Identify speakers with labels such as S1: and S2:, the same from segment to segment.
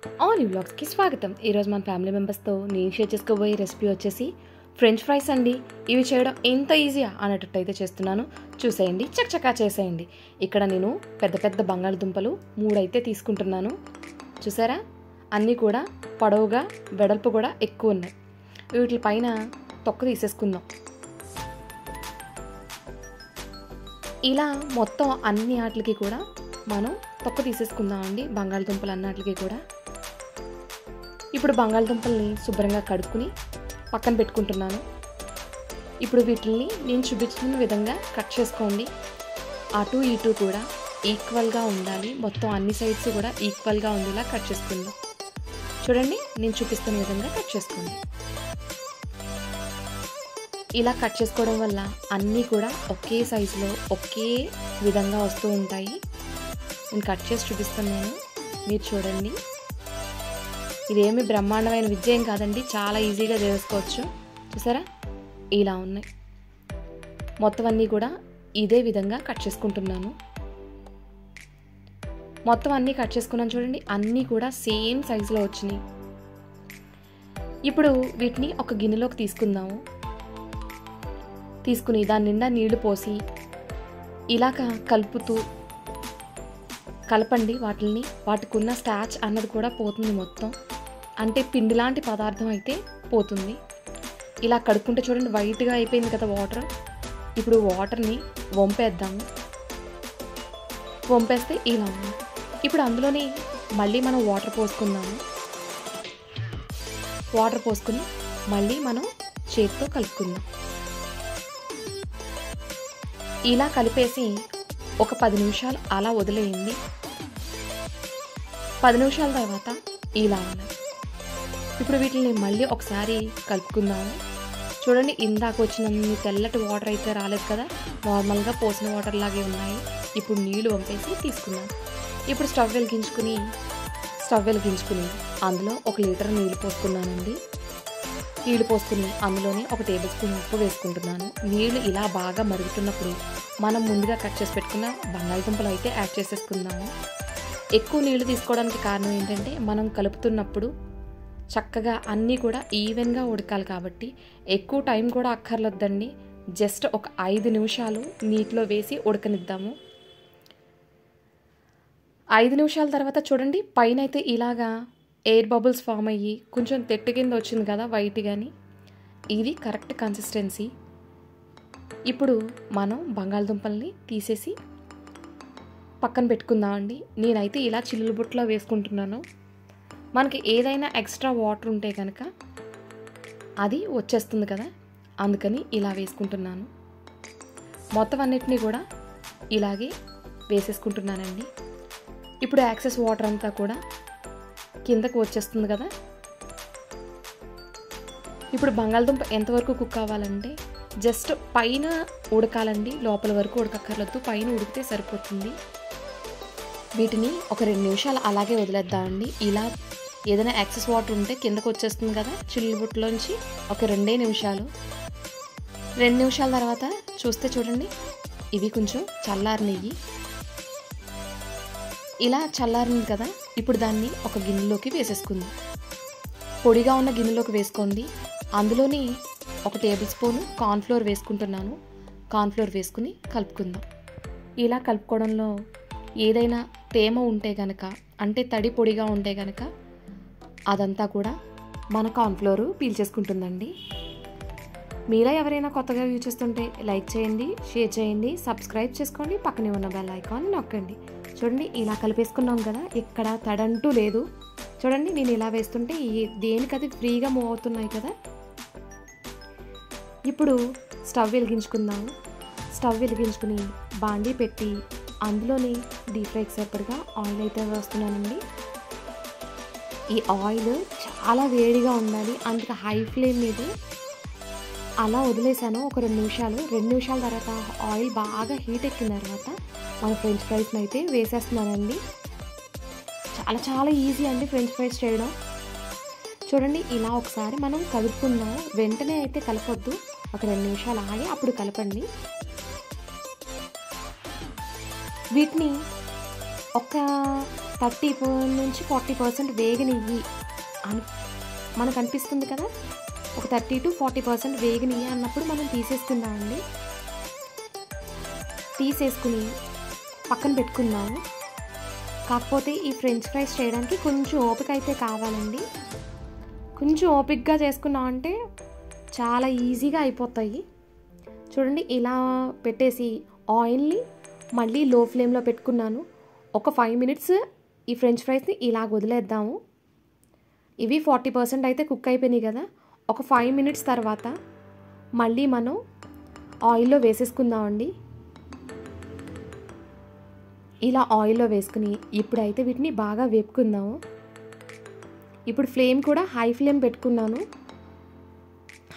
S1: All వ్లాగ్స్కి స్వాగతం. ఈరోజు మన ఫ్యామిలీ మెంబర్స్తో నేను షేర్ చేసుకోబోయే రెసిపీ వచ్చేసి ఫ్రెంచ్ ఫ్రైస్ అండి. ఇవి చేయడం ఎంత ఈజీయా అన్నట్టు అయితే చేస్తున్నాను. చూసేయండి, చకచకా చేసేయండి. ఇక్కడ నేను పెద్ద పెద్ద బంగాళదుంపలు 3 అయితే తీసుకుంటున్నాను. చూసారా, అన్నీ కూడా పొడవుగా వెడల్పు కూడా ఎక్కువ ఉన్నాయి. వీటి పైన తొక్క తీసేసుకుందాం. ఇలా మొత్తం అన్ని వాటికి కూడా మనం తొక్క తీసేసుకుందామండి, బంగాళదుంపలు అన్నిటికి కూడా. ఇప్పుడు బంగాళదుంపల్ని శుభ్రంగా కడుక్కుని పక్కన పెట్టుకుంటున్నాను. ఇప్పుడు వీటిని నేను చూపించిన విధంగా కట్ చేసుకోండి. అటు ఇటు కూడా ఈక్వల్గా ఉండాలి. మొత్తం అన్ని సైడ్స్ కూడా ఈక్వల్గా ఉండేలా కట్ చేసుకుందాం. చూడండి, నేను చూపిస్తున్న విధంగా కట్ చేసుకోండి. ఇలా కట్ చేసుకోవడం వల్ల అన్నీ కూడా ఒకే సైజులో ఒకే విధంగా వస్తూ ఉంటాయి. నేను కట్ చేసి చూపిస్తున్నాను, మీరు చూడండి. ఇదేమి బ్రహ్మాండమైన విద్య ఏం కాదండి, చాలా ఈజీగా చేసుకోవచ్చు. చూసారా, ఇలా ఉన్నాయి. మొత్తం అన్నీ కూడా ఇదే విధంగా కట్ చేసుకుంటున్నాను. మొత్తం అన్నీ కట్ చేసుకున్నాను. చూడండి, అన్నీ కూడా సేమ్ సైజులో వచ్చినాయి. ఇప్పుడు వీటిని ఒక గిన్నెలోకి తీసుకుందాము. తీసుకుని దాని నిండా నీళ్లు పోసి ఇలాగ కలపండి. వాటికి ఉన్న స్టార్చ్ అన్నది కూడా పోతుంది. మొత్తం అంటే పిండి లాంటి పదార్థం అయితే పోతుంది. ఇలా కడుక్కుంటే చూడండి, వైట్గా అయిపోయింది కదా వాటర్. ఇప్పుడు వాటర్ని వంపేద్దాము. వంపేస్తే ఇలా ఉంది. ఇప్పుడు అందులోని మళ్ళీ మనం వాటర్ పోసుకుందాము. వాటర్ పోసుకుని మళ్ళీ మనం చేతితో కలుపుకుందాం. ఇలా కలిపేసి ఒక 10 నిమిషాలు అలా వదిలేయండి. 10 నిమిషాల తర్వాత ఇలా ఉన్నాయి. ఇప్పుడు వీటిని మళ్ళీ ఒకసారి కలుపుకుందాము. చూడండి, ఇందాక వచ్చిన తెల్లటి వాటర్ అయితే రాలేదు కదా, నార్మల్గా పోసిన వాటర్ లాగే ఉన్నాయి. ఇప్పుడు నీళ్లు వంపేసి తీసుకుందాం. ఇప్పుడు స్టవ్ వెలిగించుకుని అందులో 1 లీటర్ నీళ్ళు పోసుకున్నానండి. నీళ్ళు పోసుకుని అందులోనే 1 టేబుల్ స్పూన్ ఉప్పు వేసుకుంటున్నాను. నీళ్ళు ఇలా బాగా మరుగుతున్నప్పుడు మనం ముందుగా కట్ చేసి పెట్టుకున్న బంగాళదుంపలు అయితే యాడ్ చేసేసుకుందాము. ఎక్కువ నీళ్లు తీసుకోవడానికి కారణం ఏంటంటే, మనం కలుపుతున్నప్పుడు చక్కగా అన్నీ కూడా ఈవెన్గా ఉడకాలి కాబట్టి ఎక్కువ టైం కూడా అక్కర్లేదండి. జస్ట్ ఒక 5 నిమిషాలు నీటిలో వేసి ఉడకనిద్దాము. 5 నిమిషాల తర్వాత చూడండి, పైన అయితే ఇలాగా ఎయిర్ బబుల్స్ ఫామ్ అయ్యి కొంచెం తెట్టు కింద వచ్చింది కదా వైట్. కానీ ఇది కరెక్ట్ కన్సిస్టెన్సీ. ఇప్పుడు మనం బంగాళదుంపల్ని తీసేసి పక్కన పెట్టుకుందామండి. నేనైతే ఇలా చిల్లుల బుట్టలో వేసుకుంటున్నాను. మనకి ఏదైనా ఎక్స్ట్రా వాటర్ ఉంటే కనుక అది వచ్చేస్తుంది కదా, అందుకని ఇలా వేసుకుంటున్నాను. మొత్తం అన్నిటినీ కూడా ఇలాగే వేసేసుకుంటున్నానండి. ఇప్పుడు యాక్సెస్ వాటర్ అంతా కూడా కిందకు వచ్చేస్తుంది కదా. ఇప్పుడు బంగాళదుంప ఎంతవరకు కుక్ అవ్వాలంటే జస్ట్ పైన ఉడకాలండి, లోపల వరకు ఉడకక్కర్లేదు. పైన ఉడికితే సరిపోతుంది. వీటిని ఒక 2 నిమిషాలు అలాగే వదిలేద్దామండి. ఇలా ఏదైనా యాక్సెస్ వాటర్ ఉంటే కిందకు వచ్చేస్తుంది కదా చిల్లు బుట్టలోంచి. ఒక 2 నిమిషాలు. 2 నిమిషాల తర్వాత చూస్తే చూడండి, ఇవి కొంచెం చల్లారినవి. ఇలా చల్లారింది కదా, ఇప్పుడు దాన్ని ఒక గిన్నెలోకి వేసేసుకుందాం. పొడిగా ఉన్న గిన్నెలోకి వేసుకోండి. అందులోని 1 టేబుల్ స్పూన్ కార్న్ఫ్లోర్ వేసుకుంటున్నాను. కార్న్ఫ్లోర్ వేసుకుని కలుపుకుందాం. ఇలా కలుపుకోవడంలో ఏదైనా తేమ ఉంటే కనుక, అంటే తడి పొడిగా ఉంటే కనుక అదంతా కూడా మన కార్న్ఫ్లోర్ పీల్చేసుకుంటుందండి. మీలో ఎవరైనా కొత్తగా యూజ్ చేస్తుంటే లైక్ చేయండి, షేర్ చేయండి, సబ్స్క్రైబ్ చేసుకోండి, పక్కనే ఉన్న బెల్ ఐకాన్ నొక్కండి. చూడండి, ఇలా కలిపేసుకున్నాం కదా, ఇక్కడ తడంటూ లేదు. చూడండి, నేను ఇలా వేస్తుంటే దేనికది ఫ్రీగా మూవ్ అవుతున్నాయి కదా. ఇప్పుడు స్టవ్ వెలిగించుకుందాము. స్టవ్ వెలిగించుకుని బాండీ పెట్టి అందులోని డీప్ ఫ్రైకి సరిపడగా ఆయిల్ అయితే వేస్తున్నానండి. ఈ ఆయిల్ చాలా వేడిగా ఉండాలి, అందుకే హై ఫ్లేమ్ మీద అలా వదిలేసాను ఒక 2 నిమిషాలు. 2 నిమిషాల తర్వాత ఆయిల్ బాగా హీట్ ఎక్కిన తర్వాత మన ఫ్రెంచ్ ఫ్రైస్ని అయితే వేసేస్తున్నానండి. చాలా చాలా ఈజీ అండి ఫ్రెంచ్ ఫ్రైస్ చేయడం. చూడండి, ఇలా ఒకసారి మనం కలుపుకుందాం. వెంటనే అయితే కలపొద్దు, ఒక 2 నిమిషాలు ఆగి అప్పుడు కలపండి. వీటిని ఒక 30 నుంచి 40% వేగనియ్యి అని మనకు అనిపిస్తుంది కదా. ఒక 30 to 40% వేగనియ్యి అన్నప్పుడు మనం తీసేసుకుందామండి. తీసేసుకుని పక్కన పెట్టుకుందాము. కాకపోతే ఈ ఫ్రెంచ్ ఫ్రైస్ చేయడానికి కొంచెం ఓపిక అయితే కావాలండి. కొంచెం ఓపికగా చేసుకున్నామంటే చాలా ఈజీగా అయిపోతాయి. చూడండి, ఇలా పెట్టేసి ఆయిల్ని మళ్ళీ లో ఫ్లేమ్లో పెట్టుకున్నాను. ఒక 5 minutes ఈ ఫ్రెంచ్ ఫ్రైస్ని ఇలా వదిలేద్దాము. ఇవి 40% అయితే కుక్ అయిపోయినాయి కదా. ఒక 5 minutes తర్వాత మళ్ళీ మనం ఆయిల్లో వేసేసుకుందామండి. ఇలా ఆయిల్లో వేసుకుని ఇప్పుడైతే వీటిని బాగా వేపుకుందాము. ఇప్పుడు ఫ్లేమ్ కూడా హై ఫ్లేమ్ పెట్టుకున్నాను.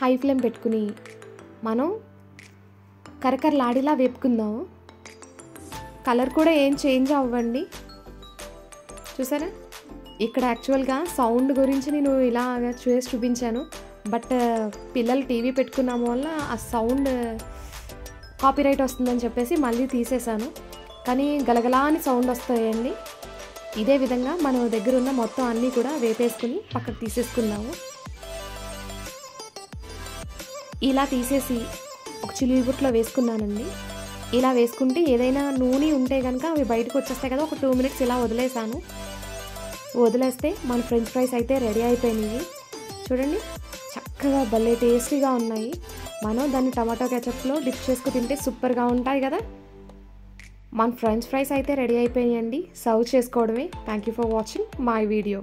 S1: హై ఫ్లేమ్ పెట్టుకుని మనం కరకరలాడిలా వేపుకుందాము. కలర్ కూడా ఏం చేంజ్ అవ్వండి. చూసారా, ఇక్కడ యాక్చువల్గా సౌండ్ గురించి నేను ఇలా చేసి చూపించాను. బట్ పిల్లలు టీవీ పెట్టుకున్నాం వల్ల ఆ సౌండ్ కాపీరైట్ వస్తుందని చెప్పేసి మళ్ళీ తీసేసాను. కానీ గలగలా అని సౌండ్ వస్తాయండి. ఇదే విధంగా మన దగ్గర ఉన్న మొత్తం అన్నీ కూడా వేపేసుకుని పక్కకు తీసేసుకుందాము. ఇలా తీసేసి ఒక చిల్లుబుట్లో వేసుకున్నానండి. ఇలా వేసుకుంటే ఏదైనా నూనె ఉంటే కనుక అవి బయటకు వచ్చేస్తాయి కదా. ఒక 2 minutes ఇలా వదిలేస్తే మన ఫ్రెంచ్ ఫ్రైస్ అయితే రెడీ అయిపోయినాయి. చూడండి, చక్కగా భలే టేస్టీగా ఉన్నాయి. మనం దాన్ని టమాటో కెచప్లో డిప్ చేసుకు తింటే సూపర్గా ఉంటాయి కదా. మన ఫ్రెంచ్ ఫ్రైస్ అయితే రెడీ అయిపోయాయండి. సర్వ్ చేసుకోవడమే. Thank you for watching my video.